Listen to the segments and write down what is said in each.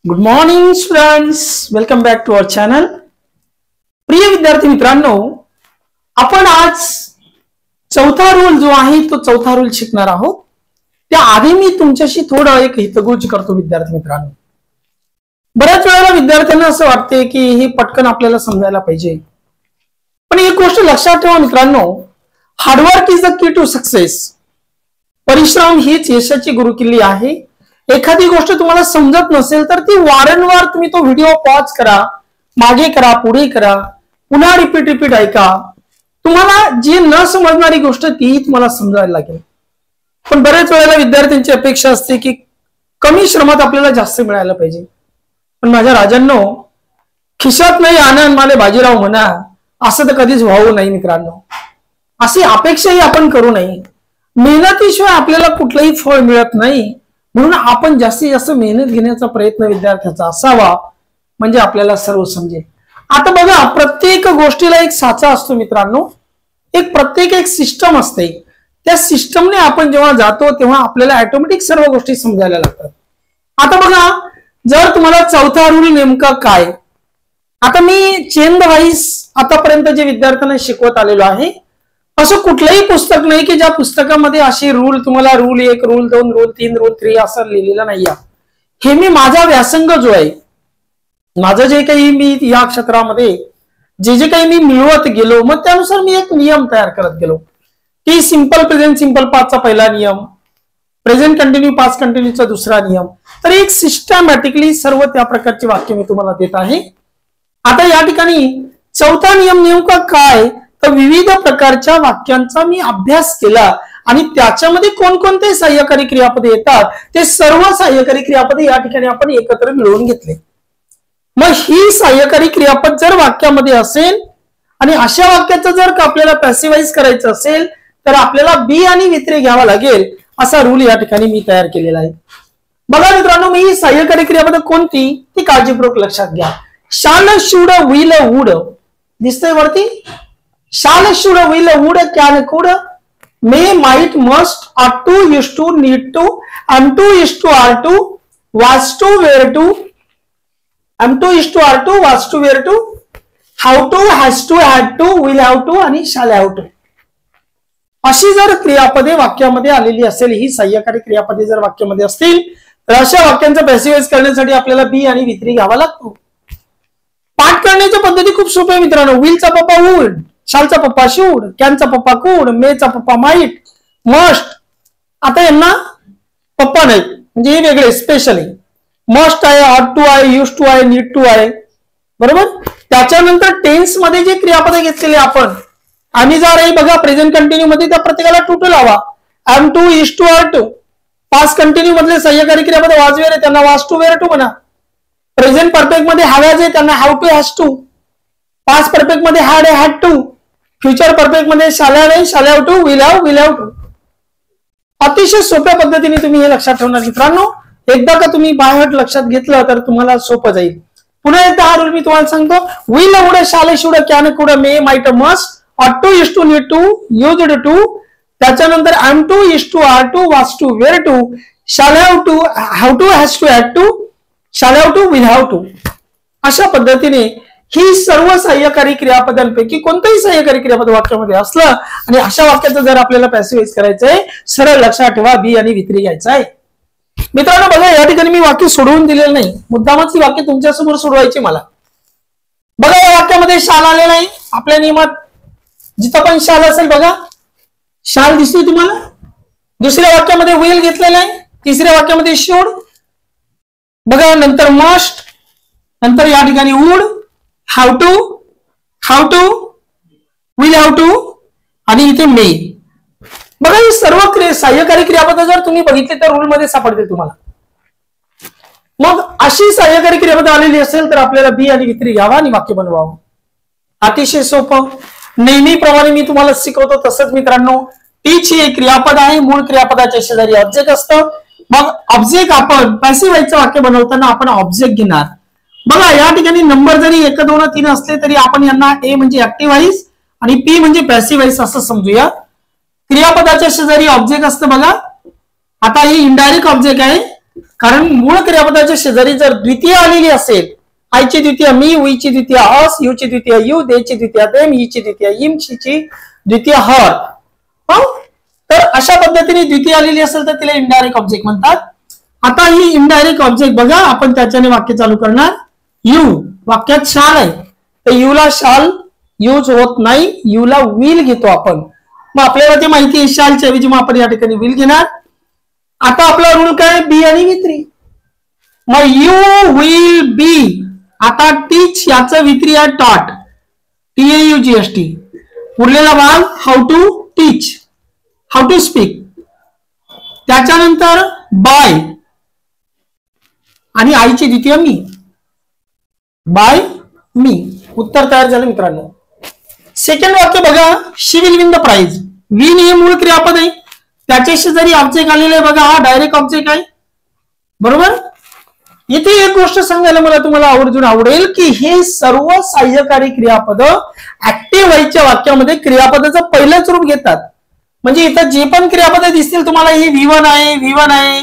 Good morning students, welcome back to our channel. प्रिय विद्यार्थी मित्रांनो, आपण आज चौथा रूल जो आहे तो चौथा रूल शिकणार आहोत. त्याआधी मी तुमच्याशी थोडं एक हितगुज करतो. विद्यार्थी मित्रांनो, बऱ्याच वेळेला विद्यार्थ्यांना असं वाटते की हे पटकन आपल्याला समजायला पाहिजे, पण एक गोष्ट लक्षात ठेवा मित्रांनो, hard work is the key to success. परिश्रम हीच यशाची गुरुकिल्ली आहे. एखादी गोष्ट तुम्हाला समजत नसेल तर ती वारंवार तुम्ही तो व्हिडिओ पॉज करा, मागे करा, पुढे करा, पुन्हा रिपीट ऐका. तुम्हाला जी न समजणारी गोष्ट ती तुम्हाला समजायला लागेल. पण बऱ्याच वेळेला विद्यार्थ्यांची अपेक्षा असते की कमी श्रमात आपल्याला जास्त मिळायला पाहिजे. पण माझ्या राजांनो, खिशात नाही आनंद माले बाजीराव म्हणा, असं तर कधीच व्हावं नाही मित्रांनो. अशी अपेक्षाही आपण करू नये. मेहनतीशिवाय आपल्याला कुठलंही फळ मिळत नाही. म्हणून आपण जास्तीत जास्त मेहनत घेण्याचा प्रयत्न विद्यार्थ्याचा असावा, म्हणजे आपल्याला सर्व समजेल. आता बघा, प्रत्येक गोष्टीला एक साचा असतो मित्रांनो. प्रत्येक सिस्टम असते. त्या सिस्टमने आपण जेव्हा जातो तेव्हा आपल्याला ऑटोमॅटिक सर्व गोष्टी समजायला लागतात. आता बघा, जर तुम्हाला चौथा रूल नेमका काय, आता मी चेन द वाईज आतापर्यंत जे विद्यार्थ्यांना शिकवत आलेलो आहे, असं कुठलंही पुस्तक नाही की ज्या पुस्तकामध्ये अशी रूल तुम्हाला रूल 1, रूल 2, रूल 3, रूल 3 असं लिहिलेलं नाहीये. हे मी माझा व्यासंग जो आहे, माझं जे काही मी या क्षेत्रामध्ये जे काही मी मिळवत गेलो, मग त्यानुसार मी एक नियम तयार करत गेलो की सिंपल प्रेझेंट सिंपल पास्टचा पहिला नियम, प्रेझेंट कंटिन्यू पास्ट कंटिन्यूचा दुसरा नियम. तर एक सिस्टमॅटिकली सर्व त्या प्रकारची वाक्य मी तुम्हाला देत आहे. आता या ठिकाणी चौथा नियम नेमका काय, तर विविध प्रकारच्या वाक्यांचा मी अभ्यास केला आणि त्याच्यामध्ये कोणकोणते सहाय्यकारी क्रियापदे येतात ते सर्व सहाय्यकारी क्रियापदे या ठिकाणी आपण एकत्र मिळवून घेतले. मग ही सहाय्यकारी क्रियापद जर वाक्यामध्ये असेल आणि अशा वाक्याचं जर का आपल्याला पॅसिव्हाइज करायचं असेल तर आपल्याला बी आणि वित्रे घ्यावा लागेल. असा रूल या ठिकाणी मी तयार केलेला आहे. बघा मित्रांनो, मी ही सहाय्यकारी क्रियापद कोणती ती काळजीपूर्वक लक्षात घ्या. शाल, शुड, विल, वुड दिसतंय वरती. शाल, should, will, would, can, could, may, might, must, ought to, used to, need to, am to, is to, are to, was to, were to, am to, is to, are to, was to, were to, how to, has to, had to, will have to आणि shall have to. अशी जर क्रियापदे वाक्यामध्ये आलेली असेल, ही सहाय्यकारी क्रियापदे जर वाक्यामध्ये असतील तर अशा वाक्यांचं पॅसिव्हाइज करण्यासाठी आपल्याला बी आणि वित्री घ्यावा लागतो. पाठ करण्याच्या पद्धती खूप सोपी आहे मित्रांनो. विलचा पप्पा वुड, शालचा पप्पा शूड, कॅनचा पप्पा कुड, मेचा पप्पा माइट, मस्ट. आता यांना पप्पा नाही, म्हणजे हे वेगळे स्पेशली. मस्ट आहे, ought to आहे, used to आहे, need to आहे, बरोबर. त्याच्यानंतर टेन्स मध्ये जे क्रियापदे घेतलेले आपण आणि जर आहे बघा, प्रेझेंट कंटिन्यू मध्ये त्या प्रत्येकाला टू टू लावा. am to, is to, are to. Past continue मधले सहाय्यकारी क्रियापद वाजवेर आहे, त्यांना was to, were to म्हणा. प्रेझेंट परफेक्ट मध्ये हॅव आहे, त्यांना have to, has to. Past perfect मध्ये हॅड आहे, हॅड टू. फ्युचर परफेक्ट मध्ये शाल आहे, shall have to, will have to. अतिशय सोप्या पद्धतीने तुम्ही हे लक्षात ठेवणार मित्रांनो. एकदा का तुम्ही बायहर्ट लक्षात घेतलं तर तुम्हाला सोपं जाईल. पुन्हा एकदा हा रूल मी तुम्हाला सांगतो. Will, would, shall, should, can, could, may, might, must, ought to, is to, need to, used to. त्याच्यानंतर am to, is to, are to, was to, were to, shall have to, has to, had to, shall have to, will have to. अशा पद्धतीने ही सर्व सहाय्यकारी क्रियापदांपैकी कोणतंही सहाय्यकारी क्रियापद वाक्यामध्ये असलं आणि अशा वाक्याचं जर आपल्याला पॅसिव्हाइज करायचंय, सरळ लक्षात ठेवा बी आणि वित्री घ्यायचं आहे. मित्रांनो बघा, या ठिकाणी मी वाक्य सोडवून दिलेलं नाही, मुद्दामच ही वाक्य तुमच्यासमोर सोडवायची मला. बघा, या वाक्यामध्ये शाल आलेला आहे. आपल्या नियमात जिथं पण शाल असेल बघा, शाल दिसतोय तुम्हाला. दुसऱ्या वाक्यामध्ये विल घेतलेला आहे, तिसऱ्या वाक्यामध्ये शूड बघा, नंतर मस्ट, नंतर या ठिकाणी would, have to, will have to आणि इथे मे. बघा, ही सर्व सहाय्यकारी क्रियापद जर तुम्ही बघितले तर रूल मध्ये सापडतील तुम्हाला. मग अशी सहाय्यकारी क्रियापद आलेली असेल तर आपल्याला बी आणि वित्री घ्यावा आणि वाक्य बनवावं. अतिशय सोपं. नेहमीप्रमाणे मी तुम्हाला शिकवतो तसंच मित्रांनो, टीच ही एक क्रियापद आहे. मूळ क्रियापदाच्या शेजारी ऑब्जेक्ट असतं. मग ऑब्जेक्ट आपण पॅसिव्हाइजचं वाक्य बनवताना आपण ऑब्जेक्ट घेणार. बघा, या ठिकाणी नंबर जरी 1, 2, 3 असले तरी आपण यांना ए म्हणजे ऍक्टिव्हाइज आणि पी म्हणजे पॅसिव्हाइज असं समजूया. क्रियापदाच्या शेजारी ऑब्जेक्ट असतं बघा. आता ही इनडायरेक्ट ऑब्जेक्ट आहे कारण मूळ क्रियापदाच्या शेजारी जर द्वितीय आलेली असेल, आयची द्वितीय मी, उईची द्वितीय अस, युची द्वितीय यू, देची द्वितीय देम, हीची द्वितीय इम, शीची द्वितीय हर, तर अशा पद्धतीने द्वितीय आलेली असेल तर तिला इनडायरेक्ट ऑब्जेक्ट म्हणतात. आता ही इनडायरेक्ट ऑब्जेक्ट बघा, आपण त्याच्याने वाक्य चालू करणार. यू वाक्यात शाल आहे, तर यूला शाल यूज होत नाही, यूला विल घेतो आपण. मग आपल्याला ते माहिती आहे शालच्या ऐवजी मग आपण या ठिकाणी विल घेणार. आता आपला रूल काय, बी आणि वित्री. मग यू विल बी, आता टीच याचं वित्री आहे टॉट, TAUGHT. उरलेला भाग how to teach, how to speak. त्याच्यानंतर बाय आणि आईची द्वितीय मी, बाय मी. उत्तर तयार झालं मित्रांनो. सेकंड वाक्य बघा, she will win the prize. Win हे मूळ क्रियापद आहे, त्याच्याशी जरी ऑब्जेक्ट आलेला आहे बघा, हा डायरेक्ट ऑब्जेक्ट आहे, बरोबर. इथे एक गोष्ट सांगायला मला तुम्हाला आवर्जून आवडेल की हे सर्व सहाय्यकारी क्रियापद ऍक्टिव्ह व्हायच्या वाक्यामध्ये क्रियापदाचं पहिलंच रूप घेतात. म्हणजे इथं जे पण क्रियापद दिसतील तुम्हाला, ही V1 आहे, V1 आहे,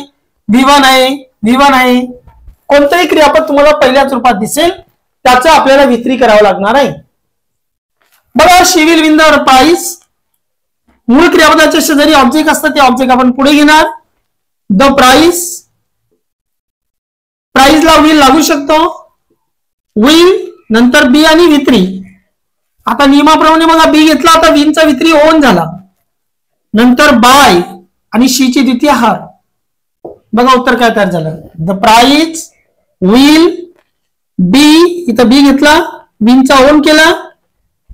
V1 आहे, V1 आहे, कोणतंही क्रियापद तुम्हाला पहिल्याच रूपात दिसेल, त्याचं आपल्याला वित्री करावं लागणार आहे. बघा, she will win the price, मूळ क्रियापदाच्या शेजारी ऑब्जेक्ट असतात, ते ऑब्जेक्ट आपण पुढे घेणार. द प्राइज, प्राइजला विल लागू शकतो, विल नंतर बी आणि वित्री. आता नियमाप्रमाणे बघा, बी घेतला, आता विनचा वित्री ओन झाला, नंतर बाय आणि शीची द्वितीय हार. बघा उत्तर काय तयार झालं, द प्राइज विल बी. इथं बी घेतला, विनचा ओन केला,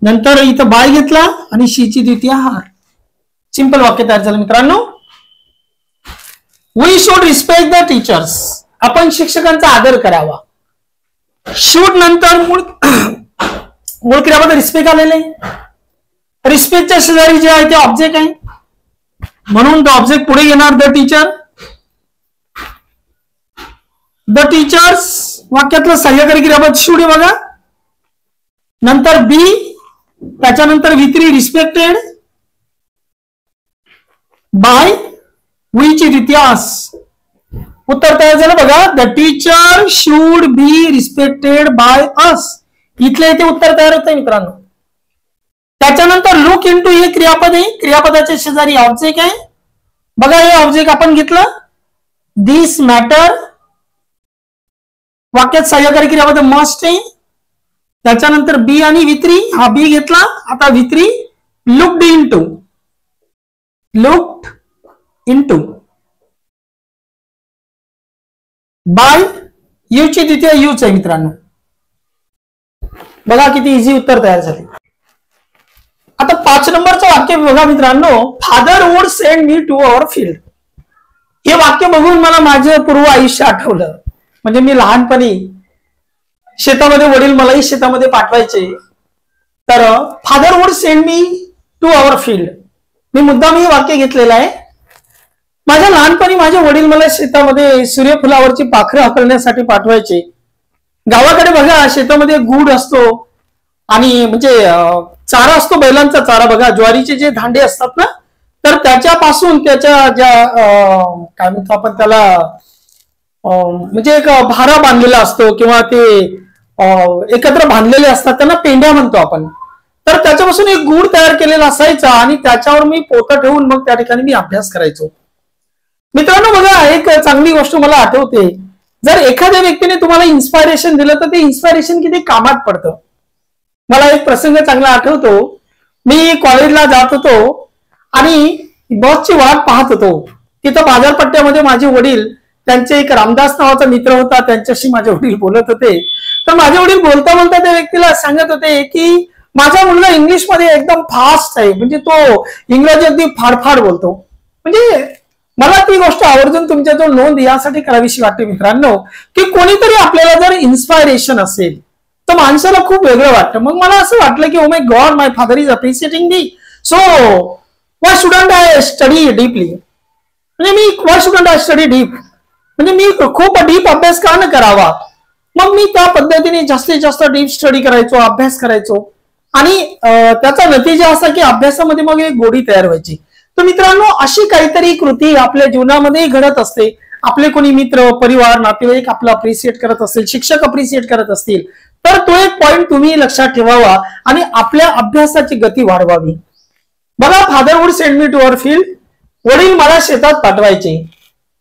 नंतर इथं बाय घेतला आणि शीची द्वितीय हार. सिंपल वाक्य तयार झालं मित्रांनो. We should respect the teachers, आपण शिक्षकांचा आदर करावा. शुड नंतर मूळ क्रियापद रिस्पेक्ट आलेले, रिस्पेक्टच्या शेजारी जे आहे ते ऑब्जेक्ट आहे, म्हणून द ऑब्जेक्ट पुढे घेणार, द टीचर. द टीचर्स वाक्यातलं सहाय्यकारी क्रियापद शुड आहे बघा, नंतर बी, त्याच्यानंतर वित्री रिस्पेक्टेड, बाय, वीची द्वितीय अस. उत्तर तयार झालं बघा, the teacher should be respected by us. इथले इथे उत्तर तयार होत आहे मित्रांनो. त्याच्यानंतर लुक इनटू हे क्रियापद आहे, क्रियापदाच्या शेजारी ऑब्जेक्ट आहे बघा, हे ऑब्जेक्ट आपण घेतलं, दिस मॅटर. वाक्यात सहाय्यकारी क्रियापद मस्ट आहे, त्याच्यानंतर बी आणि वित्री, हा बी घेतला, आता V three looked into, looked into, by, यूची द्वितीय यूच आहे मित्रांनो. बघा किती इझी उत्तर तयार झाले. आता 5 नंबरचं वाक्य बघा मित्रांनो, father would send me to our field. हे वाक्य बघून मला माझं पूर्व आयुष्य आठवलं. म्हणजे मी लहानपणी शेतामध्ये, वडील मलाही शेतामध्ये पाठवायचे, तर father would send me to our field. मी मुद्दाम हे वाक्य घेतलेलं आहे. माझ्या लहानपणी माझे वडील मला शेतामध्ये सूर्यफुलावरची पाखरं हाकलण्यासाठी पाठवायचे. गावाकडे बघा शेतामध्ये गुड असतो आणि म्हणजे चारा असतो, बैलांचा चारा बघा, ज्वारीचे जे धांडे असतात ना, तर त्याच्यापासून त्याच्या ज्या काय म्हणतो आपण त्याला, म्हणजे एक भारा बांधलेला असतो किंवा ते एकत्र बांधलेले असतात, त्यांना पेंड्या म्हणतो आपण. तर त्याच्यापासून एक गुड तयार केलेला असायचा आणि त्याच्यावर मी पोतं ठेवून मग त्या ठिकाणी मी अभ्यास करायचो. मित्रांनो बघा, एक चांगली गोष्ट मला आठवते, जर एखाद्या व्यक्तीने तुम्हाला इन्स्पायरेशन दिलं तर ते इन्स्पायरेशन किती कामात पडतं. मला एक प्रसंग चांगला आठवतो. मी कॉलेजला जात होतो आणि बसची वाट पाहत होतो. तिथं बाजारपट्ट्यामध्ये माझे वडील, त्यांचे एक रामदास नावाचा मित्र होता, त्यांच्याशी माझे वडील बोलत होते. तर माझे वडील बोलता बोलता त्या व्यक्तीला सांगत होते की माझा मुलगा इंग्लिशमध्ये एकदम फास्ट आहे, म्हणजे तो इंग्रजी अगदी फाडफाड बोलतो. म्हणजे मला ती गोष्ट आवर्जून तुमच्याजवळ नोंद यासाठी करावीशी वाटते मित्रांनो, की कोणीतरी आपल्याला जर इन्स्पायरेशन असेल तर माणसाला खूप वेगळं वाटतं. मग मला असं वाटलं की oh my god, my father is appreciating me, so why shouldn't I study deeply. म्हणजे मी why shouldn't I study deep, म्हणजे मी खूप डीप अभ्यास का न करावा. मग मी त्या पद्धतीने जास्तीत जास्त डीप स्टडी करायचो, अभ्यास करायचो आणि त्याचा नतीजा असा की अभ्यासामध्ये मग एक गोडी तयार व्हायची. तर मित्रांनो, अशी काहीतरी कृती आपल्या जीवनामध्ये घडत असते आपले कोणी मित्र परिवार नातेवाईक आपलं अप्रिशिएट करत असतील, शिक्षक अप्रिशिएट करत असतील, तर तो एक पॉइंट तुम्ही लक्षात ठेवावा आणि आपल्या अभ्यासाची गती वाढवावी. बघा, father would send me to our field, वडील मला शेतात पाठवायचे.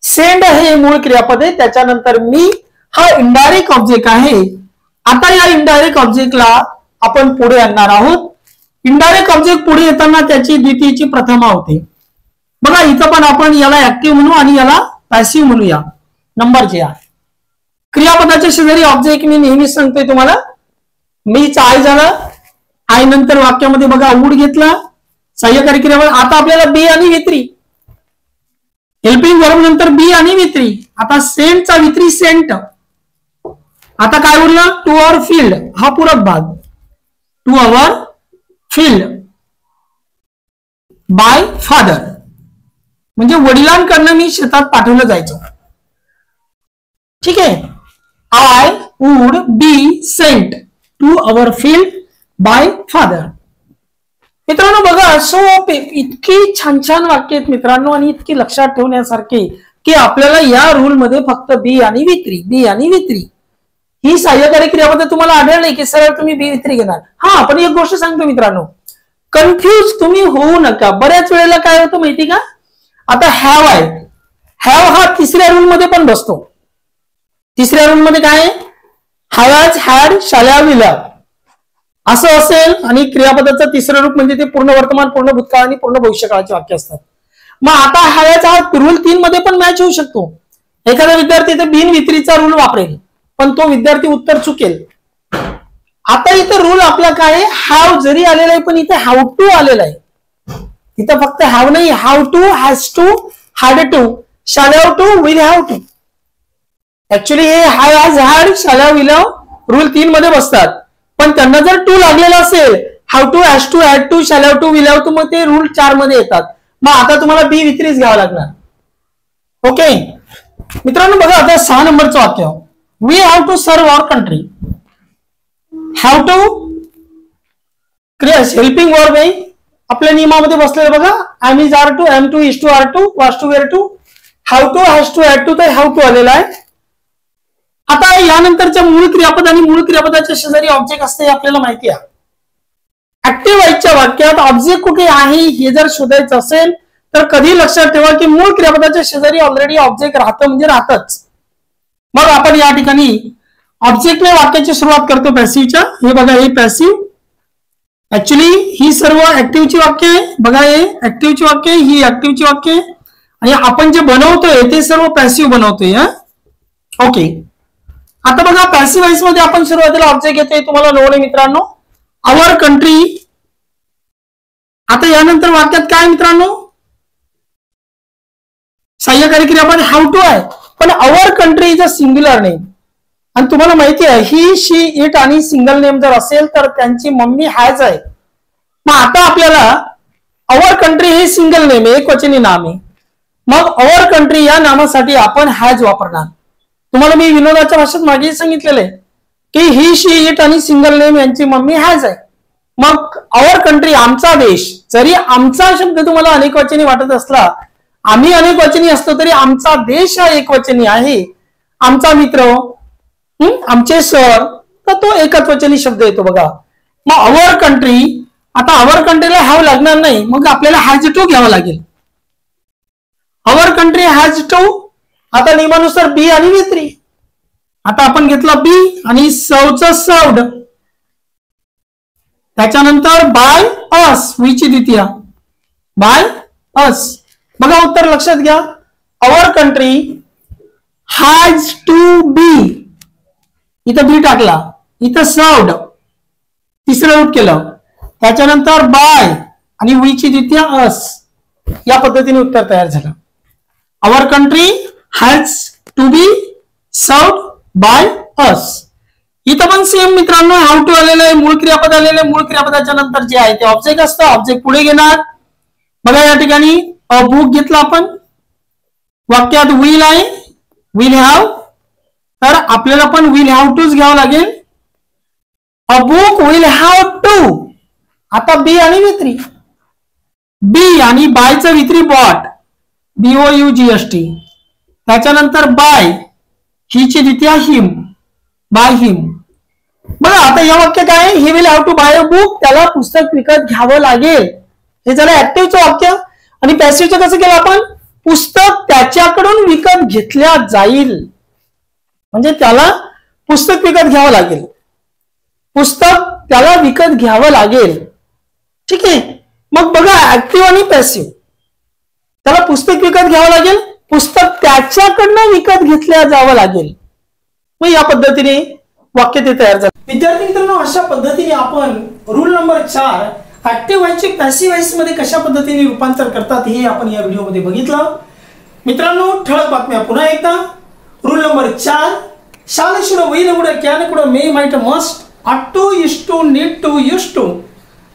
सेंड हे मूळ क्रियापद आहे, त्याच्यानंतर मी हा इनडायरेक्ट ऑब्जेक्ट आहे. आता या इनडायरेक्ट ऑब्जेक्टला आपण पुढे आणणार आहोत. इनडायरेक्ट ऑब्जेक्ट पुढे येताना त्याची द्वितीयची प्रथमा होते. बघा, इथं पण आपण याला ऍक्टिव्ह म्हणू आणि याला पॅसिव्ह म्हणूया. नंबर जे आहे क्रियापदाच्या शेजारी ऑब्जेक्ट मी नेहमीच सांगतोय तुम्हाला. मीच आय झालं, आय नंतर वाक्यामध्ये बघा वूड घेतला, सहाय्यकारी क्रियापद. आता आपल्याला बी आणि वित्री, हेल्पिंग वर्ब नंतर बी आणि वित्री. आता सेंटचा वित्री सेंट. आता काय उरलं? टू अवर फील्ड हा पूरक भाग. To our field by father, म्हणजे वडिलांकडनं मी शेतात पाठवलं जायचं. ठीक आहे. I would be sent to our field by father. मित्रांनो बघा, इतकी छान छान वाक्य आहेत मित्रांनो आणि इतकी लक्षात ठेवण्यासारखे की आपल्याला या रूल मध्ये फक्त बी आणि वित्री, बी आणि वित्री ही सहाय्यकारी क्रियापद तुम्हाला आढळले की सरळ तुम्ही बी वित्री घेणार. हा, पण एक गोष्ट सांगतो मित्रांनो, कन्फ्यूज तुम्ही होऊ नका. बऱ्याच वेळेला काय होतं माहिती का, आता हॅव आहे, हॅव हा तिसऱ्या रूल मध्ये पण बसतो. तिसऱ्या रूल मध्ये काय, has, had, shall have, will have असं असेल आणि क्रियापदाचं तिसरं रूप म्हणजे ते पूर्ण वर्तमान, पूर्ण भूतकाळ आणि पूर्ण भविष्यकाळाचे वाक्य असतात. मग आता हॅज हा रूल 3 मध्ये पण मॅच होऊ शकतो. एखादा विद्यार्थी इथे बिन वित्रीचा रूल वापरेल पण तो विद्यार्थी उत्तर चुकेल. आता इथं रूल आपला काय, हॅव जरी आलेला आहे पण इथे हाऊ टू आलेला आहे. इथं फक्त हॅव नाही, have to, has to, had to, shall have to, will have to. Actually हे has, had, shall have, will have rule 3 मध्ये बसतात. पण त्यांना जर टू लागलेला असेल, have to, has to, had to, shall have to, will have to, मग ते रूल 4 मध्ये येतात. मग आता तुम्हाला बी वित्रीच घ्यावं लागणार. ओके मित्रांनो बघा, आता 6 नंबरचं वाक्य, we have to serve our country. Have to क्रिया हेल्पिंग वर्ब आहे, आपल्या नियमामध्ये बसलेलं बघा. Am is are to, am to, is to, are to, was to, were to, how to, has to, had to, तर हॅव टू आलेला आहे. आता यानंतरच्या मूळ क्रियापद आणि मूळ क्रियापदाच्या शेजारी ऑब्जेक्ट असते हे आपल्याला माहिती आहे. ऍक्टिव्ह व्हायच्या वाक्यात ऑब्जेक्ट कुठे आहे हे जर शोधायचं असेल तर कधी लक्षात ठेवा की मूळ क्रियापदाच्या शेजारी ऑलरेडी ऑब्जेक्ट राहतं म्हणजे राहतच. मग आपण या ठिकाणी ऑब्जेक्टने वाक्याची सुरुवात करतो पॅसिव्हच्या. हे बघा, हे पॅसिव्ह. ऍक्च्युली ही सर्व ऍक्टिव्हची वाक्य आहे. बघा, हे ऍक्टिव्हची वाक्य, ही ऍक्टिव्हची वाक्य आणि आपण जे बनवतोय ते सर्व पॅसिव्ह बनवतोय. ओके, आता बघा पॅसिव्ह व्हॉइस मध्ये आपण सुरुवातीला ऑब्जेक्ट घेतोय, तुम्हाला नोट आहे मित्रांनो, आवर कंट्री. आता यानंतर वाक्यात काय मित्रांनो, सहाय्यकारी क्रियापद हाऊ टू आहे, पण our country is a singular name. आणि तुम्हाला माहिती आहे ही, शी, इट आणि सिंगल नेम जर असेल तर त्यांची मम्मी हॅज आहे. मग आता आपल्याला आवर कंट्री हे सिंगल नेम आहे, एकवचनी नाम आहे. मग आवर कंट्री या नामासाठी आपण हॅज वापरणार. तुम्हाला मी विनोदाच्या भाषेत मागे सांगितलेलं आहे की ही, शी, इट आणि सिंगल नेम यांची मम्मी हॅज आहे. मग आवर कंट्री आमचा देश, जरी आमचा शब्द तुम्हाला अनेकवचनी वाटत असला, आम्ही अनेकवचनी असतो तरी आमचा देश हा एकवचनी आहे. आमचा मित्र, आमचे सर, तर तो एकवचनी शब्द येतो बघा. मग आवर कंट्री, आता आवर कंट्रीला हॅव लागणार नाही, मग आपल्याला हॅज टू घ्यावं लागेल. आवर कंट्री हॅज टू. आता नियमानुसार बी आणि वित्री. आता आपण घेतला बी आणि सर्वचं सर्व्ड, त्याच्यानंतर बाय अस, वीची द्वितीया, बाय अस. बघा उत्तर लक्षात घ्या, आवर कंट्री हॅज टू बी, इथं बी टाकला, इथं सर्व्ड तिसरं रूप केलं, त्याच्यानंतर बाय आणि वीची द्वितीया अस. या पद्धतीने उत्तर तयार झालं. Our country has to be served by us. इथं पण सेम मित्रांनो, हाऊ टू आलेलं आहे, मूळ क्रियापद आलेलं आहे. मूळ क्रियापदाच्या नंतर जे आहे ते ऑब्जेक्ट असतं, ऑब्जेक्ट पुढे घेणार. बघा या ठिकाणी अ बुक घेतला आपण, वाक्यात विल आहे, विल हॅव, तर आपल्याला पण विल हॅव टूच घ्यावं लागेल. A book will have to. आता बी आणि वित्री, बी आणि बायचं वित्री बॉट, BOUGST, त्याच्यानंतर बाय, हिची द्वितीया हिम, बाय हिम. बघा आता या वाक्य काय आहे, he will have to buy a book, त्याला पुस्तक विकत घ्यावं लागेल. हे झालं ऍक्टिव्हचं वाक्य. आणि पॅसिव्हचं कसं केलं आपण, पुस्तक त्याच्याकडून विकत घेतल्या जाईल, म्हणजे त्याला पुस्तक विकत घ्यावं लागेल, पुस्तक त्याला विकत घ्यावं लागेल. ठीक आहे. मग बघा ऍक्टिव्ह आणि पॅसिव्ह, त्याला पुस्तक विकत घ्यावं लागेल, पुस्तक त्याच्याकडनं विकत घेतल्या जावं लागेल. मग या पद्धतीने वाक्य ते तयार झालं. विद्यार्थी मित्रांनो, अशा पद्धतीने आपण रूल नंबर 4 ऍक्टिव्ह व्हॉइसचे पॅसिव्ह व्हॉइस मध्ये कशा पद्धतीने रूपांतर करतात हे आपण या व्हिडिओमध्ये बघितलं. मित्रांनो, ठळक बातम्या पुन्हा एकदा. रूल नंबर 4, शाल should will would can could may might must, ought to, is to, need to, used to,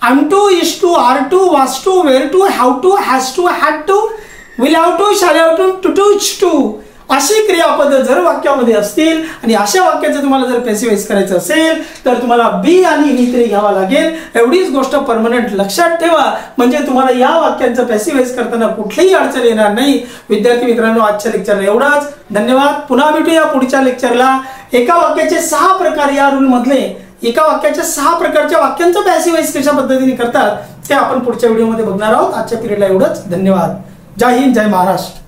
am to, is to, are to, was to, were to, have to, has to, had to, will have to, shall have to, to, to. अशी क्रियापद जर वाक्यामध्ये असतील आणि अशा वाक्याचं तुम्हाला जर पॅसिव्हाइज करायचं असेल तर तुम्हाला बी आणि ही तरी घ्यावा लागेल. एवढीच गोष्ट परमनंट लक्षात ठेवा, म्हणजे तुम्हाला या वाक्यांचं पॅसिव्हाइज करताना कुठलीही अडचण येणार नाही. विद्यार्थी मित्रांनो, आजच्या लेक्चरला एवढाच. धन्यवाद. पुन्हा भेटूया पुढच्या लेक्चरला. एका वाक्याचे 6 प्रकार, या रूल मधले एका वाक्याच्या 6 प्रकारच्या वाक्यांचं पॅसिव्हाइज कशा पद्धतीने करतात ते आपण पुढच्या व्हिडिओमध्ये बघणार आहोत. आजच्या पिरियडला एवढंच. धन्यवाद. जय हिंद, जय महाराष्ट्र.